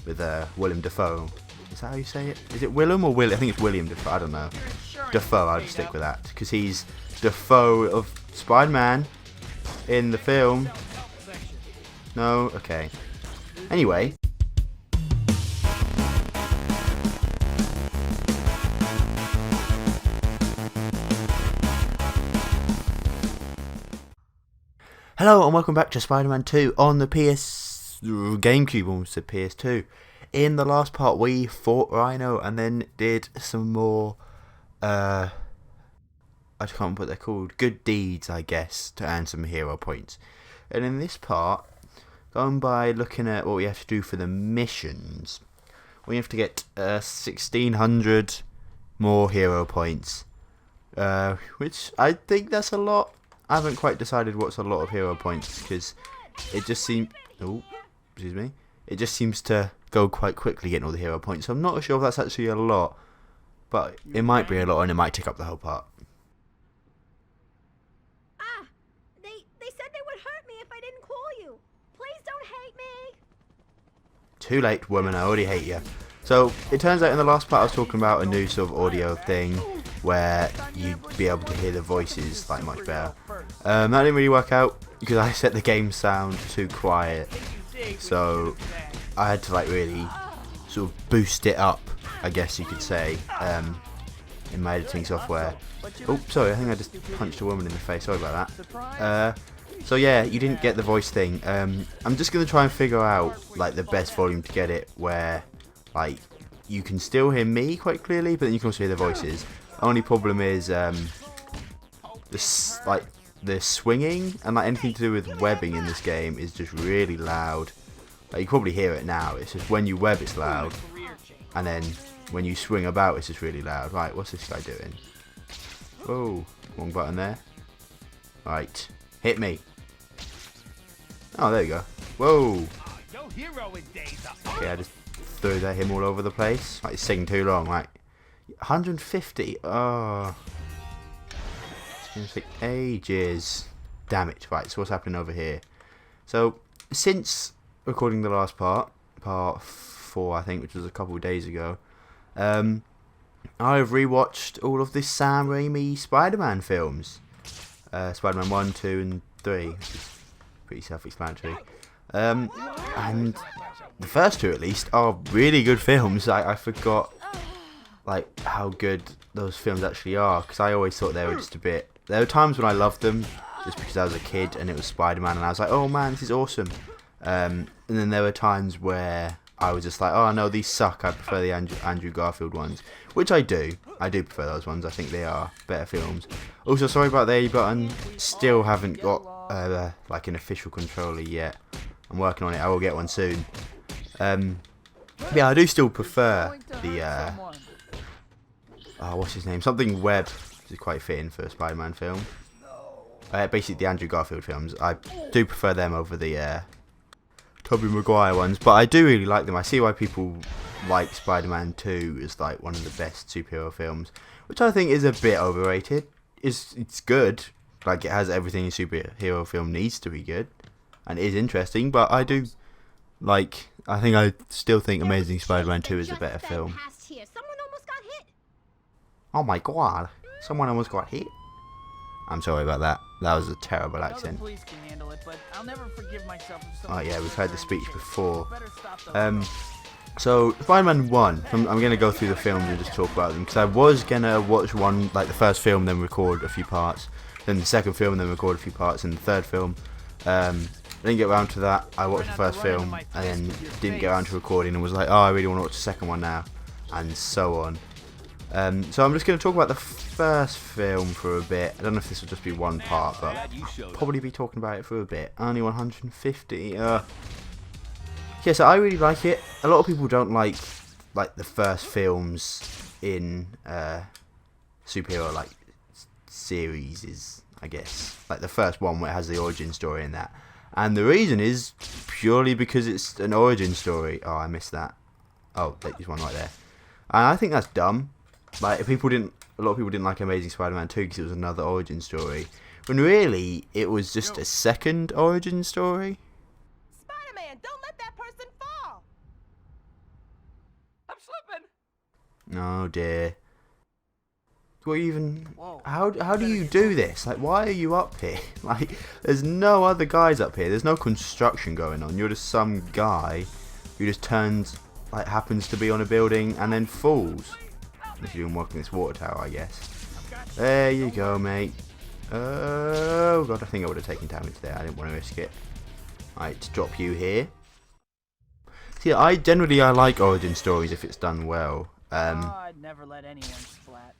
with Willem Dafoe. Is that how you say it? Is it Willem or Will? I think it's William Dafoe. I don't know. Dafoe. I'll just stick with that because he's Dafoe of Spider-Man in the film. No, okay. Anyway. Hello and welcome back to Spider-Man 2 on the Gamecube, almost said PS2. In the last part we fought Rhino and then did some more, I can't remember what they're called, good deeds I guess, to earn some hero points. And in this part, going by looking at what we have to do for the missions, we have to get 1600 more hero points, which I think that's a lot. I haven't quite decided what's a lot of hero points because it just seems. Oh, excuse me. It just seems to go quite quickly getting all the hero points. So I'm not sure if that's actually a lot, but it might be a lot and it might take up the whole part. They said they would hurt me if I didn't call you. Please don't hate me. Too late, woman. I already hate you. So it turns out in the last part I was talking about a new sort of audio thing where you'd be able to hear the voices like much better. That didn't really work out because I set the game sound too quiet, so I had to like really sort of boost it up, I guess you could say, in my editing software. Oh, sorry, I think I just punched a woman in the face. Sorry about that. So yeah, you didn't get the voice thing. I'm just gonna try and figure out like the best volume to get it where like you can still hear me quite clearly, but then you can also hear the voices. Only problem is the swinging and like anything to do with webbing in this game is just really loud. Like, you can probably hear it now. It's just when you web it's loud, and then when you swing about it's just really loud. Right, what's this guy doing? Whoa, wrong button there. Right, hit me. Oh, there you go. Whoa. Okay, I just threw that him all over the place. Like, it's taking too long. Like 150. Oh. It's going to take ages. Damn it. Right, so what's happening over here? So, since recording the last part 4 I think, which was a couple of days ago, I've rewatched all of the Sam Raimi Spider-Man films. Spider-Man 1, 2 and 3, which is pretty self-explanatory. And the first 2 at least are really good films. I forgot like how good those films actually are, because I always thought they were just a bit. There were times when I loved them just because I was a kid and it was Spider-Man and I was like, oh man, this is awesome. And then there were times where I was just like, oh no, these suck. I prefer the Andrew Garfield ones, which I do. I do prefer those ones. I think they are better films. Also, sorry about the A button. Still haven't got like an official controller yet. I'm working on it. I will get one soon. Yeah, I do still prefer the what's his name? Something Webb, which is quite fitting for a Spider-Man film. Basically the Andrew Garfield films. I do prefer them over the Tobey Maguire ones, but I do really like them. I see why people like Spider-Man 2 as like one of the best superhero films, which I think is a bit overrated. It's good. Like, it has everything a superhero film needs to be good, and it is interesting, but I still think Amazing Spider-Man 2 is a better film. Oh my god, someone almost got hit. I'm sorry about that. That was a terrible accent. Oh yeah, we've heard the speech before. So, Spider-Man 1, I'm going to go through the films and just talk about them, because I was going to watch one, like the first film, then record a few parts, then the second film, then record a few parts, and the third film. I didn't get around to that. I watched the first film, and then didn't get around to recording, and was like, oh, I really want to watch the second one now, and so on. So I'm just going to talk about the first film for a bit. I don't know if this will just be one part, but I'll probably be talking about it for a bit. Only 150. Yeah, so I really like it. A lot of people don't like the first films in superhero like series, I guess. Like the first one where it has the origin story in that. And the reason is purely because it's an origin story. Oh, I missed that. Oh, there's one right there. And I think that's dumb. Like, a lot of people didn't like Amazing Spider-Man 2 because it was another origin story, when really it was just a second origin story. Spider-Man, don't let that person fall. slipping. Oh dear. What even? Whoa. How do you do this? Like, why are you up here? Like, there's no other guys up here. There's no construction going on. You're just some guy who just turns, like, happens to be on a building and then falls. If you're working this water tower, I guess. There you go, mate. Oh god, I think I would have taken damage there. I didn't want to risk it. Right, drop you here. See, I like origin stories if it's done well. I'd never let anyone splat.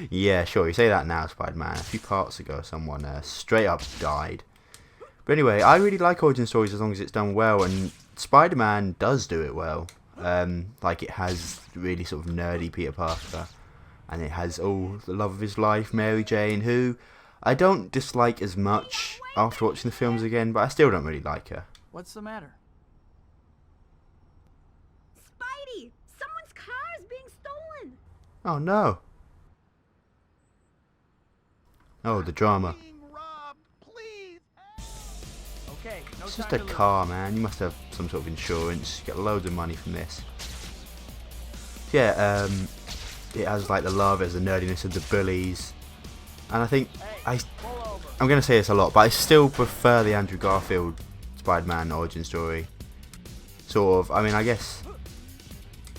Yeah, sure, you say that now, Spider-Man. A few parts ago, someone straight up died. But anyway, I really like origin stories as long as it's done well, and Spider-Man does do it well. Like, it has really sort of nerdy Peter Parker, and it has the love of his life, Mary Jane, who I don't dislike as much after watching the films again, but I still don't really like her. What's the matter? Spidey! Someone's car is being stolen! Oh no. Oh, the drama. Okay, no It's just time a to lose. car, man. You must have some sort of insurance. You get loads of money from this. Yeah, it has like the love, it has the nerdiness of the bullies. And I think, Hey, pull over. I'm going to say this a lot, but I still prefer the Andrew Garfield Spider-Man origin story. Sort of, I mean, I guess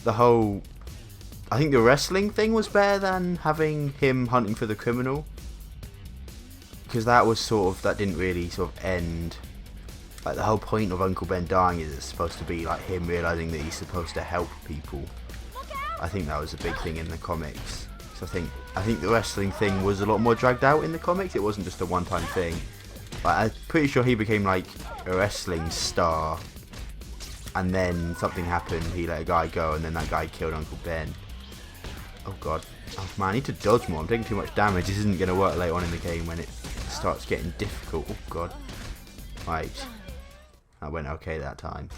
I think the wrestling thing was better than having him hunting for the criminal. Because that was that didn't really sort of end. Like, the whole point of Uncle Ben dying is it's supposed to be like him realising that he's supposed to help people. I think that was a big thing in the comics. So I think the wrestling thing was a lot more dragged out in the comics. It wasn't just a one-time thing. Like, I'm pretty sure he became like a wrestling star, and then something happened. He let a guy go, and then that guy killed Uncle Ben. Oh god. Oh man, I need to dodge more. I'm taking too much damage. This isn't going to work later on in the game when it starts getting difficult. Oh god. Right. That went okay that time.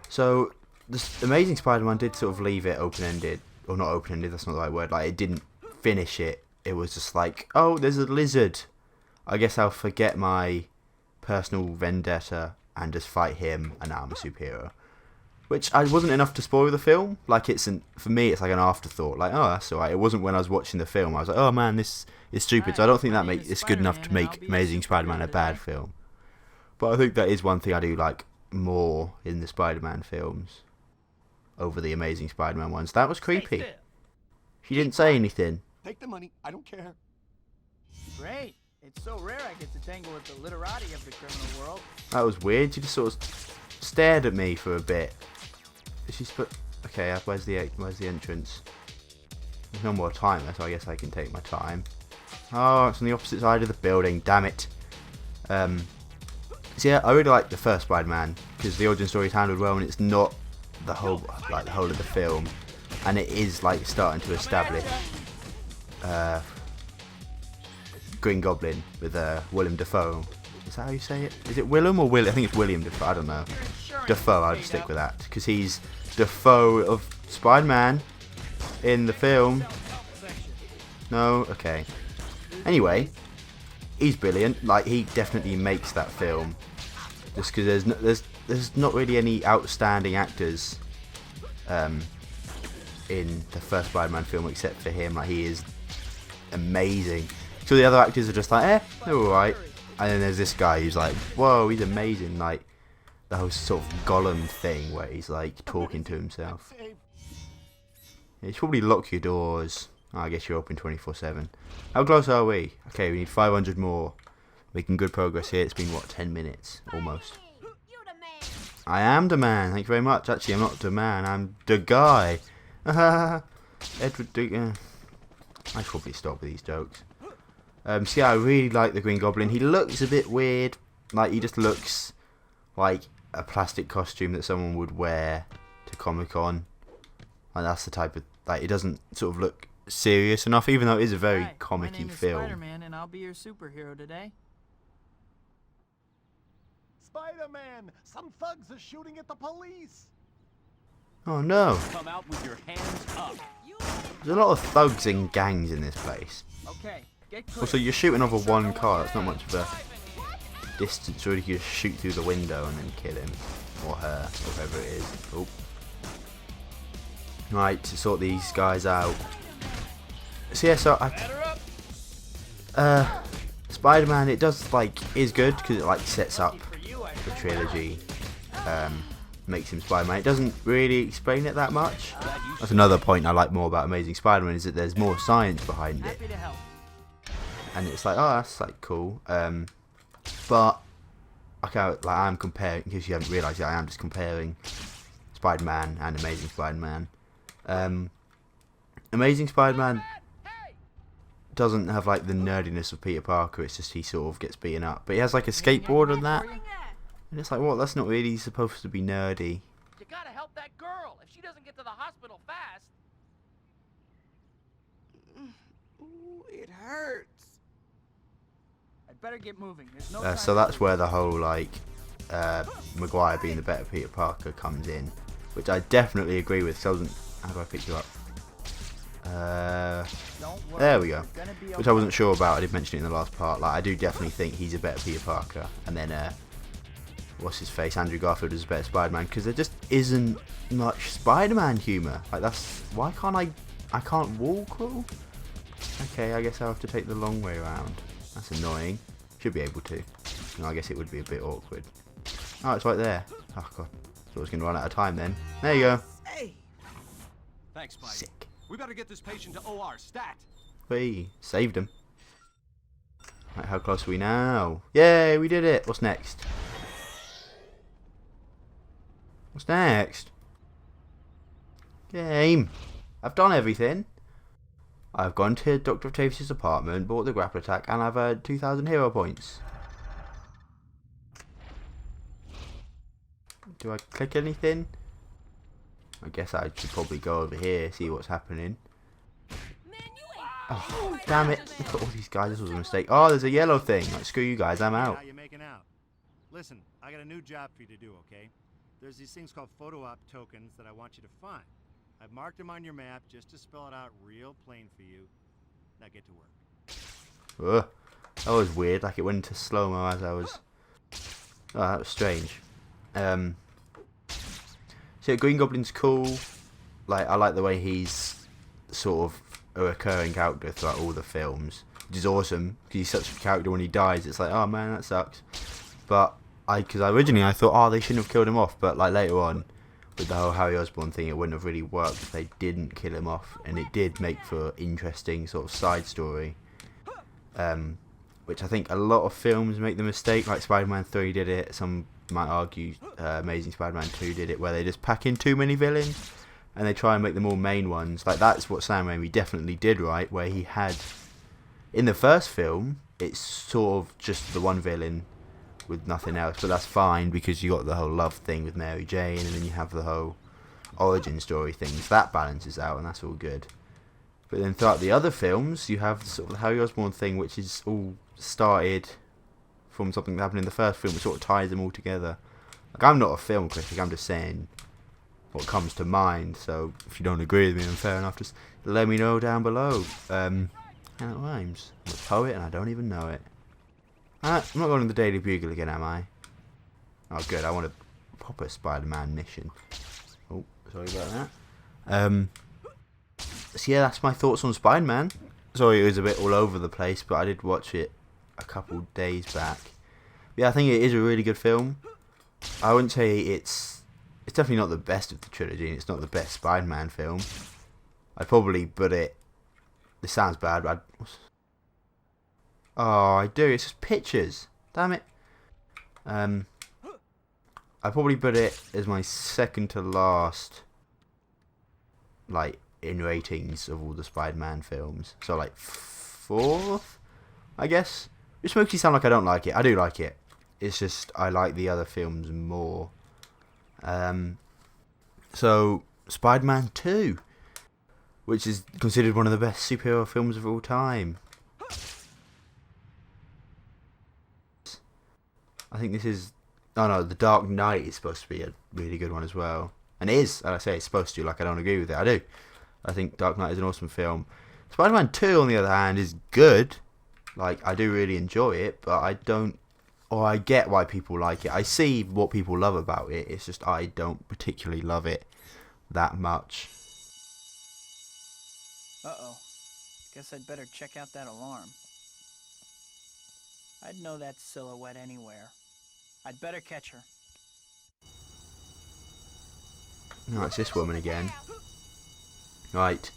So, this Amazing Spider-Man did sort of leave it open-ended. Or not open-ended, that's not the right word. Like, it didn't finish it. It was just like, oh, there's a lizard. I guess I'll forget my personal vendetta and just fight him, and now I'm a superhero. Which wasn't enough to spoil the film. Like, for me, it's like an afterthought. Like, oh, that's alright. It wasn't when I was watching the film. I was like, oh man, this is stupid. So I don't think it's good enough to make Amazing Spider-Man a bad film. But I think that is one thing I do like more in the Spider-Man films over the Amazing Spider-Man ones. That was creepy. She didn't say anything. Take the money. I don't care. Great. It's so rare I get to tangle with the literati of the criminal world. That was weird. She just sort of stared at me for a bit. Okay, where's the entrance? There's no more timer, so I guess I can take my time. Oh, it's on the opposite side of the building. Damn it. So yeah, I really like the first Spider-Man because the origin story is handled well, and it's not the whole of the film, and it is like starting to establish Green Goblin with Willem Dafoe. Is that how you say it? Is it Willem or Will? I think it's William Dafoe. I don't know. Dafoe. I'll just stick with that because he's Dafoe of Spider-Man in the film. No, okay. Anyway, he's brilliant. Like, he definitely makes that film. Just because there's not really any outstanding actors in the first Spider-Man film except for him. Like, he is amazing. So the other actors are just like, they're alright. And then there's this guy who's like, whoa, he's amazing. Like, the whole sort of Gollum thing where he's like talking to himself. You should probably lock your doors. Oh, I guess you're open 24/7. How close are we? Okay, we need 500 more. Making good progress here. It's been, what, 10 minutes? Almost. You're the man! I am the man. Thank you very much. Actually, I'm not the man. I'm the guy. EdwardDaGuy. I should probably stop with these jokes. So yeah, I really like the Green Goblin. He looks a bit weird. Like, he just looks like a plastic costume that someone would wear to Comic-Con. Like, that's the type of... Like, it doesn't sort of look serious enough, even though it is a very Hi, comic-y my name is film. Spider-Man, and I'll be your superhero today. Spider-Man! Some thugs are shooting at the police! Oh no. Come out with your hands up. There's a lot of thugs and gangs in this place. Okay, get clear. Also, you're shooting over one car. That's not much of a distance. Really, you just shoot through the window and then kill him or whatever it is. Oh. Right, to sort these guys out. So yeah, so Spider-Man, it does is good because it sets up the trilogy, makes him Spider-Man. It doesn't really explain it that much. That's another point I like more about Amazing Spider-Man, is that there's more science behind it, and it's oh, that's cool. But okay, I'm comparing, in case you haven't realised it, I am just comparing Spider-Man and Amazing Spider-Man. Amazing Spider-Man doesn't have the nerdiness of Peter Parker. It's just he sort of gets beaten up, but he has a skateboard and that, and it's what, that's not really supposed to be nerdy. You gotta help that girl. If she doesn't get to the hospital fast. Ooh, it hurts. I'd better get moving. There's no time So to that's lose. where the whole Maguire being the better Peter Parker comes in, which I definitely agree with. So how do I pick you up? Don't worry, There we go. you're gonna be Which I okay. wasn't sure about. I did mention it in the last part. I do definitely think he's a better Peter Parker, and then what's his face? Andrew Garfield is a better Spider-Man, because there just isn't much Spider-Man humour. That's why can't I can't wall crawl? Okay, I guess I'll have to take the long way around. That's annoying. Should be able to. No, I guess it would be a bit awkward. Oh, it's right there. Oh god, thought I was gonna run out of time then. There you go. Hey, Thanks, Spidey. Sick. We better get this patient to OR stat. We saved him. Right, how close are we now? Yay, we did it. What's next? What's next? Game. I've done everything. I've gone to Dr. Octavius' apartment, bought the grapple attack, and I've earned 2,000 hero points. Do I click anything? I guess I should probably go over here, see what's happening. Oh, damn it. Look at all these guys. This was a mistake. Oh, there's a yellow thing. Screw you guys. I'm out. How you making out? Listen, I got a new job for you to do, okay? There's these things called photo op tokens that I want you to find. I've marked them on your map just to spell it out real plain for you. Now get to work. Ugh. That was weird. It went into slow-mo as I was... Oh, that was strange. So Green Goblin's cool. I like the way he's sort of a recurring character throughout all the films, which is awesome, because he's such a character. When he dies, it's oh man, that sucks. But because originally I thought, oh, they shouldn't have killed him off, but later on with the whole Harry Osborn thing, it wouldn't have really worked if they didn't kill him off, and it did make for interesting sort of side story, which I think a lot of films make the mistake. Spider-Man 3 did it. Some might argue Amazing Spider-Man 2 did it, where they just pack in too many villains and they try and make them all main ones. That's what Sam Raimi definitely did right, where he had, in the first film, it's sort of just the one villain with nothing else, but that's fine because you got the whole love thing with Mary Jane, and then you have the whole origin story things. That balances out, and that's all good. But then throughout the other films, you have sort of the Harry Osborn thing, which is all started from something that happened in the first film, which sort of ties them all together. I'm not a film critic, I'm just saying what comes to mind, so if you don't agree with me, then fair enough, just let me know down below. And it rhymes. I'm a poet and I don't even know it. I'm not going to the Daily Bugle again, am I? Oh good, I want a proper Spider-Man mission. Oh, sorry about that. So yeah, that's my thoughts on Spider-Man. Sorry it was a bit all over the place, but I did watch it a couple days back. Yeah, I think it is a really good film. I wouldn't say it's definitely not the best of the trilogy, and it's not the best Spider-Man film. I'd probably put it... This sounds bad, but oh, I do. It's just pictures. Damn it. I'd probably put it as my second to last, in ratings of all the Spider-Man films. So, fourth, I guess. Which makes me sound like I don't like it. I do like it. It's just I like the other films more. So Spider-Man 2, which is considered one of the best superhero films of all time. I think this is... Oh no, The Dark Knight is supposed to be a really good one as well. And it is, as I say, it's supposed to. I don't agree with it. I do. I think Dark Knight is an awesome film. Spider-Man 2, on the other hand, is good. I do really enjoy it, but I don't or I get why people like it. I see what people love about it. It's just I don't particularly love it that much. Uh-oh. Guess I'd better check out that alarm. I'd know that silhouette anywhere. I'd better catch her. No, it's this woman again. Right.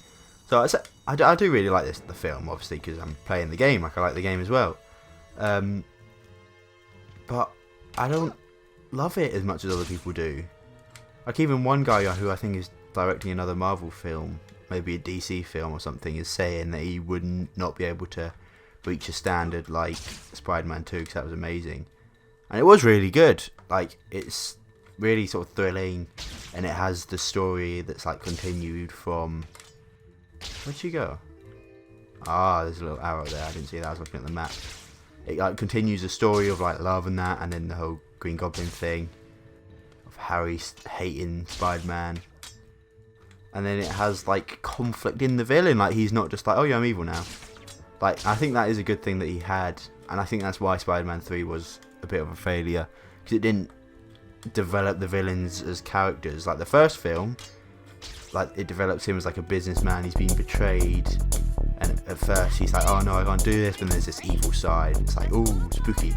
So I do really like the film, obviously, because I'm playing the game. Like, I like the game as well. But I don't love it as much as other people do. Like, even one guy who I think is directing another Marvel film, maybe a DC film or something, is saying that he would not be able to reach a standard like Spider-Man 2 because that was amazing. And it was really good. Like, it's really sort of thrilling, and it has the story that's like continued from... Where'd she go? Ah, there's a little arrow there. I didn't see that. I was looking at the map. It like continues the story of like love and that, and then the whole Green Goblin thing of Harry hating Spider-Man. And then it has like conflict in the villain. Like, he's not just like, oh yeah, I'm evil now. Like, I think that is a good thing that he had, and I think that's why Spider-Man 3 was a bit of a failure, because it didn't develop the villains as characters. Like, the first film, like, it develops him as like a businessman. He's being betrayed, and at first he's like, oh no, I can't do this, but then there's this evil side. It's like, ooh, spooky.